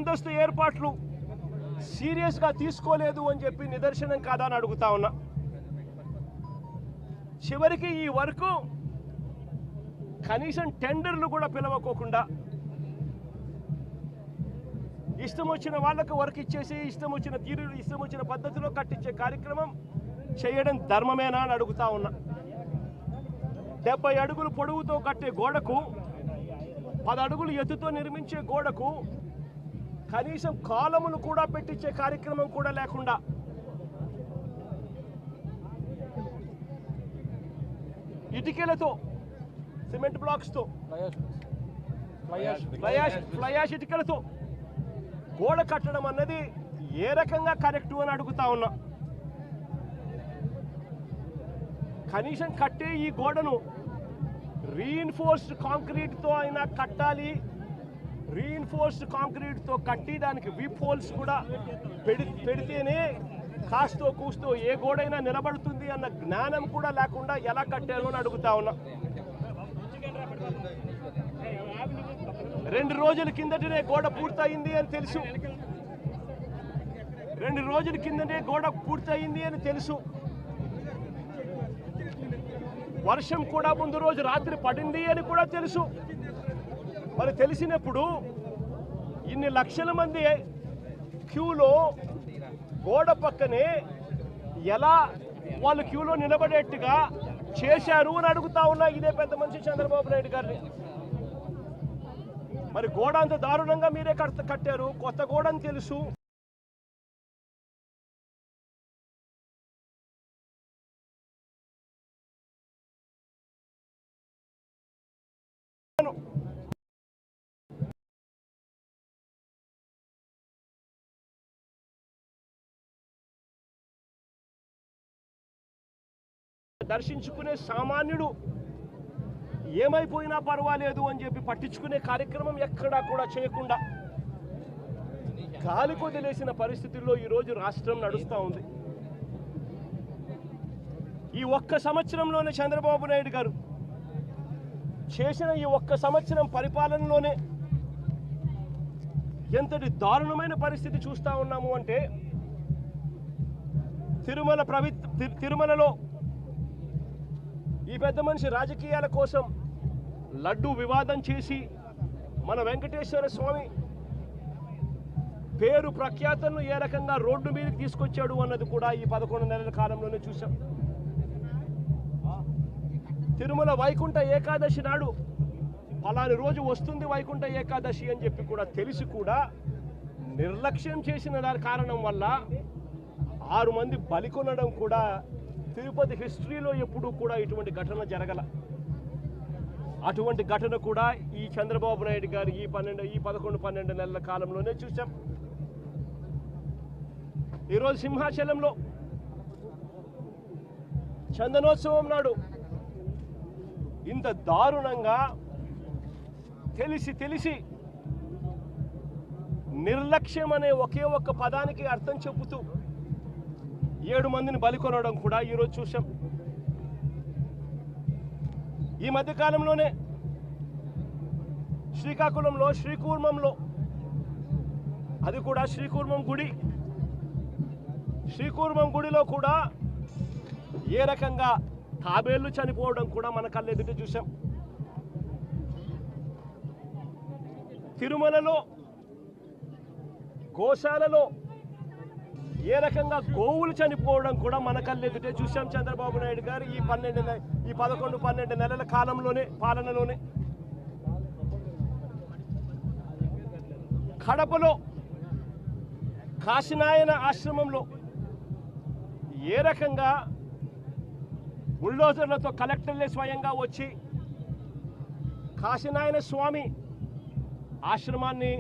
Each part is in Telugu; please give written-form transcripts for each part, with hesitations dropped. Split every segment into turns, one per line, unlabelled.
ముందస్తు ఏర్పాట్లు సీరియస్గా తీసుకోలేదు అని చెప్పి నిదర్శనం కాదా అని అడుగుతా ఉన్నా. చివరికి ఈ వరకు కనీసం టెండర్లు కూడా పిలవకోకుండా ఇష్టం వచ్చిన వాళ్ళకు వర్క్ ఇచ్చేసి ఇష్టం వచ్చిన తీరు ఇష్టం వచ్చిన పద్ధతిలో కట్టించే కార్యక్రమం చేయడం ధర్మమేనా అని అడుగుతా ఉన్నా. 70 అడుగులు పొడవుతో కట్టే గోడకు 10 అడుగులు ఎత్తుతో నిర్మించే గోడకు కనీసం కాలములు కూడా పెట్టించే కార్యక్రమం కూడా లేకుండా ఇటుకలతో సిమెంట్ బ్లాక్స్తో ఫ్లయాష్ ఇటుకలతో గోడ కట్టడం అన్నది ఏ రకంగా కరెక్టు అని అడుగుతా ఉన్నా. కనీసం కట్టే ఈ గోడను రీఇన్ఫోర్స్డ్ కాంక్రీట్తో అయినా కట్టాలి. రీఇన్ఫోర్స్డ్ కాంక్రీట్తో కట్టి దానికి వీప్ హోల్స్ కూడా పెడితేనే కాస్తో కూస్తో ఏ గోడైనా నిలబడుతుంది అన్న జ్ఞానం కూడా లేకుండా ఎలా కట్టారు అని అడుగుతా ఉన్నా. 2 రోజుల కిందటనే గోడ పూర్తయింది అని తెలుసు. 2 రోజుల కిందనే గోడ పూర్తయింది అని తెలుసు. వర్షం కూడా ముందు రోజు రాత్రి పడింది అని కూడా తెలుసు. మరి తెలిసినప్పుడు ఇన్ని లక్షల మంది క్యూలో గోడ పక్కనే ఎలా వాళ్ళు క్యూలో నిలబడేట్టుగా చేశారు అని అడుగుతా ఉన్నా ఇదే పెద్ద మనిషి చంద్రబాబు నాయుడు గారిని. మరి గోడ అంత దారుణంగా మీరే కట్టారు, కొత్త గోడ అని తెలుసు. దర్శించుకునే సామాన్యుడు ఏమైపోయినా పర్వాలేదు అని చెప్పి పట్టించుకునే కార్యక్రమం ఎక్కడా కూడా చేయకుండా గాలి కొదిలేసిన పరిస్థితుల్లో ఈరోజు రాష్ట్రం నడుస్తూ ఉంది. ఈ ఒక్క సంవత్సరంలోనే చంద్రబాబు నాయుడు గారు చేసిన ఈ ఒక్క సంవత్సరం పరిపాలనలోనే ఎంతటి దారుణమైన పరిస్థితి చూస్తూ ఉన్నాము అంటే తిరుమలలో ఈ పెద్ద మనిషి రాజకీయాల కోసం లడ్డు వివాదం చేసి మన వెంకటేశ్వర స్వామి పేరు ప్రఖ్యాతలను ఏ రకంగా రోడ్డు మీదకి తీసుకొచ్చాడు అన్నది కూడా ఈ 11 నెలల కాలంలోనే చూసాం. తిరుమల వైకుంఠ ఏకాదశి నాడు అలాంటి రోజు వస్తుంది వైకుంఠ ఏకాదశి అని చెప్పి కూడా తెలిసి కూడా నిర్లక్ష్యం చేసిన దాని కారణం వల్ల 6 మంది బలికొనడం కూడా తిరుపతి హిస్టరీలో ఎప్పుడూ కూడా ఇటువంటి ఘటన జరగల. అటువంటి ఘటన కూడా ఈ చంద్రబాబు నాయుడు గారు ఈ 11-12 నెలల కాలంలోనే చూసాం. ఈరోజు సింహాచలంలో చందనోత్సవం నాడు ఇంత దారుణంగా తెలిసి నిర్లక్ష్యం అనే ఒకే ఒక్క పదానికి అర్థం చెబుతూ 7 మందిని బలికొనడం కూడా ఈరోజు చూసాం. ఈ మధ్యకాలంలోనే శ్రీకాకుళంలో శ్రీకూర్మంలో అది కూడా శ్రీకూర్మం గుడిలో కూడా ఏ రకంగా తాబేళ్లు చనిపోవడం కూడా మన కళ్ళెదుట చూసాం. తిరుమలలో గోశాలలో ఏ రకంగా గోవులు చనిపోవడం కూడా మన కళ్ళెదుటే చూసాం. చంద్రబాబు నాయుడు గారు ఈ 11-12 నెలల పాలనలోనే కడపలో కాశీనాయన ఆశ్రమంలో ఏ రకంగా బుల్డోజర్లతో కలెక్టర్లే స్వయంగా వచ్చి కాశీనాయన స్వామి ఆశ్రమాన్ని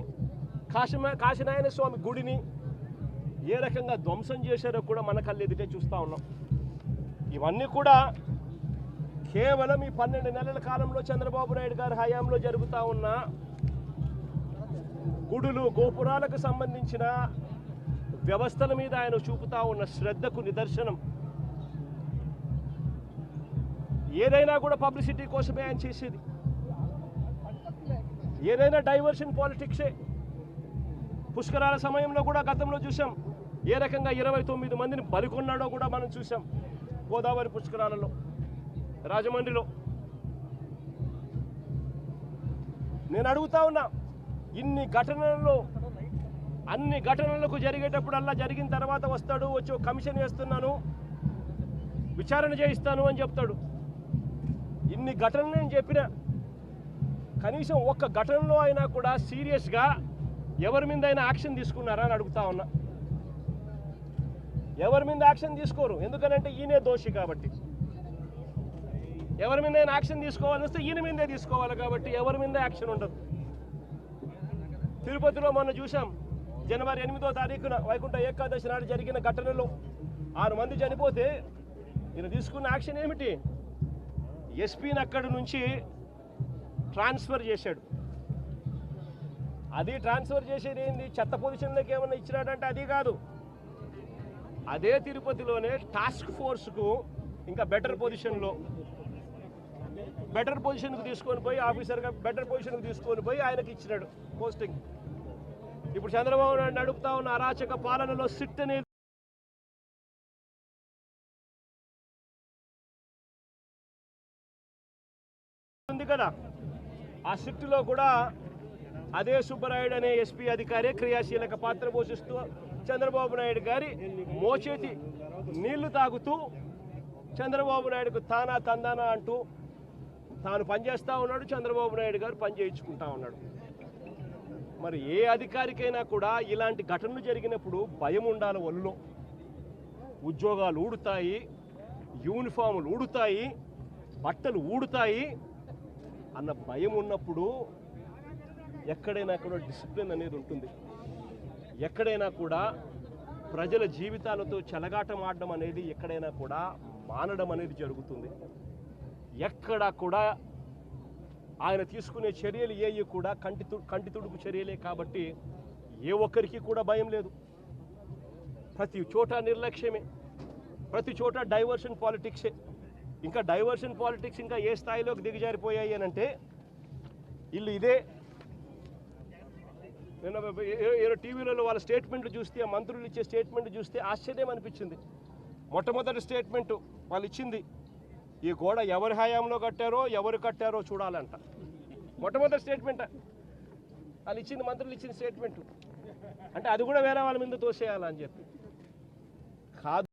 కాశీనాయన స్వామి గుడిని ఏ రకంగా ధ్వంసం చేశారో కూడా మన కళ్ళెదుటే చూస్తూ ఉన్నాం. ఇవన్నీ కూడా కేవలం ఈ 12 నెలల కాలంలో చంద్రబాబు నాయుడు గారి హయాంలో జరుగుతూ ఉన్న గుడులు గోపురాలకు సంబంధించిన వ్యవస్థల మీద ఆయన చూపుతా ఉన్న శ్రద్ధకు నిదర్శనం. ఏదైనా కూడా పబ్లిసిటీ కోసమే ఆయన చేసేది, ఏదైనా డైవర్షన్ పాలిటిక్సే. పుష్కరాల సమయంలో కూడా గతంలో చూసాం ఏ రకంగా 29 మందిని బలికొన్నాడో కూడా మనం చూసాం గోదావరి పుష్కరాలలో రాజమండ్రిలో. నేను అడుగుతా ఉన్నా, ఇన్ని ఘటనలలో అన్ని ఘటనలకు జరిగేటప్పుడల్లా జరిగిన తర్వాత వస్తాడు, వచ్చి ఒక కమిషన్ వేస్తున్నాను, విచారణ చేయిస్తాను అని చెప్తాడు. ఇన్ని ఘటనలు నేను చెప్పిన కనీసం ఒక్క ఘటనలో అయినా కూడా సీరియస్గా ఎవరి మీద అయినా యాక్షన్ తీసుకున్నారా అని అడుగుతా ఉన్నా. ఎవరి మీద యాక్షన్ తీసుకోరు, ఎందుకనంటే ఈయనే దోషి కాబట్టి. ఎవరి మీద యాక్షన్ తీసుకోవాలని వస్తే ఈయన మీదే తీసుకోవాలి కాబట్టి ఎవరి మీద యాక్షన్ ఉండదు. తిరుపతిలో మొన్న చూసాం, జనవరి 8వ తారీఖున వైకుంఠ ఏకాదశి నాడు జరిగిన ఘటనలో 6 మంది చనిపోతే ఈయన తీసుకున్న యాక్షన్ ఏమిటి? ఎస్పీని అక్కడి నుంచి ట్రాన్స్ఫర్ చేశాడు. అది ట్రాన్స్ఫర్ చేసేది ఏంది? చెత్త పొజిషన్లోకి ఏమన్నా ఇచ్చినాడంటే అది కాదు. అదే తిరుపతిలోనే టాస్క్ ఫోర్స్కు ఇంకా బెటర్ పొజిషన్కు తీసుకొని పోయి ఆఫీసర్గా బెటర్ పొజిషన్కి తీసుకొని పోయి ఆయనకి ఇచ్చినాడు పోస్టింగ్. ఇప్పుడు చంద్రబాబు నాయుడు నడుపుతా ఉన్న అరాచక పాలనలో సిట్ అనేది ఉంది కదా, ఆ సిట్లో కూడా అదే సుబ్బరాయుడు అనే ఎస్పీ అధికారి క్రియాశీలక పాత్ర పోషిస్తూ చంద్రబాబు నాయుడు గారి మోచేతి నీళ్లు తాగుతూ చంద్రబాబు నాయుడుకు తానా తందానా అంటూ తాను పనిచేస్తూ ఉన్నాడు, చంద్రబాబు నాయుడు గారు పని చేయించుకుంటా ఉన్నాడు. మరి ఏ అధికారికైనా కూడా ఇలాంటి ఘటనలు జరిగినప్పుడు భయం ఉండాలి. ఒళ్ళో ఉద్యోగాలు ఊడుతాయి, యూనిఫాములు ఊడుతాయి, బట్టలు ఊడుతాయి అన్న భయం ఉన్నప్పుడు ఎక్కడైనా కూడా డిసిప్లిన్ అనేది ఉంటుంది. ఎక్కడైనా కూడా ప్రజల జీవితాలతో చెలగాటం ఆడడం అనేది ఎక్కడైనా కూడా మానడం అనేది జరుగుతుంది. ఎక్కడా కూడా ఆయన తీసుకునే చర్యలు ఏవి కూడా కంటి తుడుపు చర్యలే కాబట్టి ఏ ఒక్కరికి కూడా భయం లేదు. ప్రతి చోట నిర్లక్ష్యమే, ప్రతి చోట డైవర్షన్ పాలిటిక్సే. ఇంకా డైవర్షన్ పాలిటిక్స్ ఇంకా ఏ స్థాయిలోకి దిగజారిపోయాయి అని అంటే ఇల్లు ఇదే. నేను టీవీలలో వాళ్ళ స్టేట్మెంట్లు చూస్తే, ఆ మంత్రులు ఇచ్చే స్టేట్మెంట్ చూస్తే ఆశ్చర్యం అనిపించింది. మొట్టమొదటి స్టేట్మెంట్ వాళ్ళు ఇచ్చింది, ఈ గోడ ఎవరి హయాంలో కట్టారో ఎవరు కట్టారో చూడాలంట. మొట్టమొదటి స్టేట్మెంట్ వాళ్ళు ఇచ్చింది, మంత్రులు ఇచ్చిన స్టేట్మెంట్. అంటే అది కూడా వేరే వాళ్ళ మీద తోసేయాలని చెప్పి కాదు.